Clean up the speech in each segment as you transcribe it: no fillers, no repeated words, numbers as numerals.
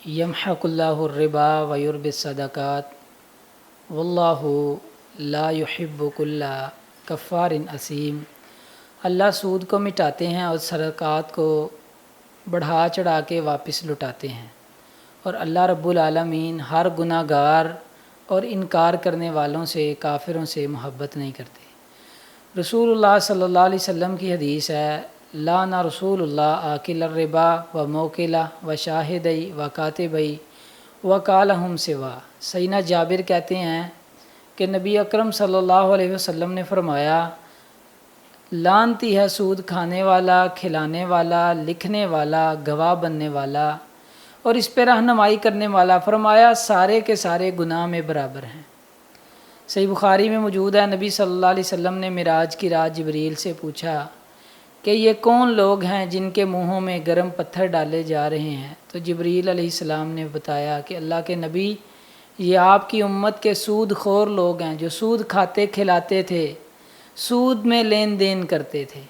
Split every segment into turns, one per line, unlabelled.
यमहकुल्लाहु रिबा व युर्बि सदक़ात वल्लाहु ला युहिब्बु कुल्ला कफ़ारिन असीम। अल्लाह सूद को मिटाते हैं और सदक़ात को बढ़ा चढ़ा के वापस लुटाते हैं, और अल्लाह रब्बुल आलमीन हर गुनाहगार और इनकार करने वालों से, काफिरों से मोहब्बत नहीं करते। रसूलुल्लाह सल्लल्लाहु अलैहि वसल्लम की हदीस है, लाना रसूलुल्लाह आकिल रिबा व मोकिला व शाहिदई व कातिबई व कालहुम सिवा। सैयदना जाबिर कहते हैं कि नबी अकरम सल्लल्लाहु अलैहि वसल्लम ने फरमाया, लानती है सूद खाने वाला, खिलाने वाला, लिखने वाला, गवाह बनने वाला और इस पर रहनुमाई करने वाला। फरमाया सारे के सारे गुनाह में बराबर हैं। सही बुखारी में मौजूद है, नबी सल्लल्लाहु अलैहि वसल्लम ने मिराज की रात जिब्रील से पूछा कि ये कौन लोग हैं जिनके मुंहों में गर्म पत्थर डाले जा रहे हैं। तो जिब्रील अलैहिस्सलाम ने बताया कि अल्लाह के नबी, ये आपकी उम्मत के सूद खोर लोग हैं जो सूद खाते खिलाते थे, सूद में लेन देन करते थे।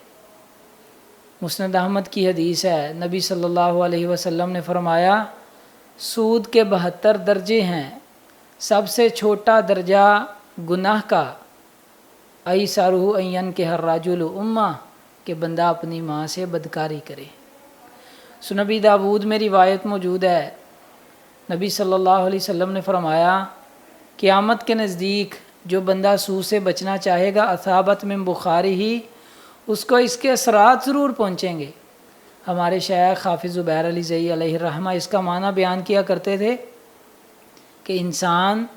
मुस्नद अहमद की हदीस है, नबी सल्लल्लाहु अलैहि वसल्लम ने फरमाया, सूद के 72 दर्जे हैं। सबसे छोटा दर्जा गुनाह का ऐसारू अयन के हर राजुल उम्मा, कि बंदा अपनी माँ से बदकारी करे। सुनबी दाऊद में रिवायत मौजूद है, नबी सल्लल्लाहु अलैहि वसल्लम ने फरमाया, क़यामत के नज़दीक जो बंदा सूद से बचना चाहेगा, असाबत में बुखारी ही, उसको इसके असरात ज़रूर पहुँचेंगे। हमारे शेख हाफिज़ ज़ुबैर अली ज़ई अलैहिर्रहमा इसका माना बयान किया करते थे कि इंसान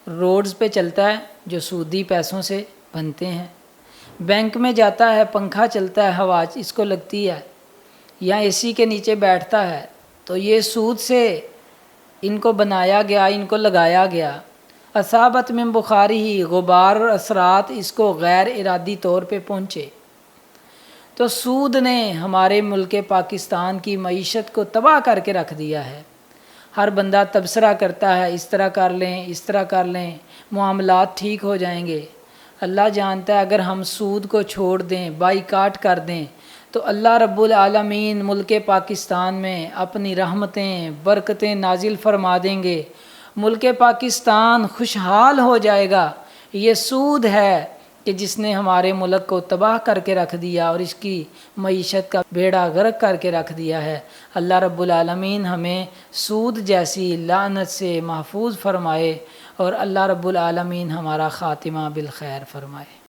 रोड्स पे चलता है जो सूदी पैसों से बनते हैं, बैंक में जाता है, पंखा चलता है, हवा इसको लगती है, या एसी के नीचे बैठता है, तो ये सूद से इनको बनाया गया, इनको लगाया गया। असाबत में बुखारी ही, गुबार और असरात इसको गैर इरादी तौर पे पहुँचे। तो सूद ने हमारे मुल्क पाकिस्तान की मईशत को तबाह करके रख दिया है। हर बंदा तबसरा करता है, इस तरह कर लें, इस तरह कर लें, मामलात ठीक हो जाएंगे। अल्लाह जानता है, अगर हम सूद को छोड़ दें, बाईकाट कर दें, तो अल्लाह रब्बुल आलमीन मुल्क पाकिस्तान में अपनी रहमतें, बरकतें नाजिल फरमा देंगे। मुल्क पाकिस्तान खुशहाल हो जाएगा। ये सूद है कि जिसने हमारे मुल्क को तबाह करके रख दिया और इसकी मईशत का बेड़ा गर्क करके रख दिया है। अल्लाह रब्बुल आलमीन हमें सूद जैसी लानत से महफूज फरमाए और अल्लाह रब्बुल आलमीन हमारा ख़ातिमा बिल खैर फरमाए।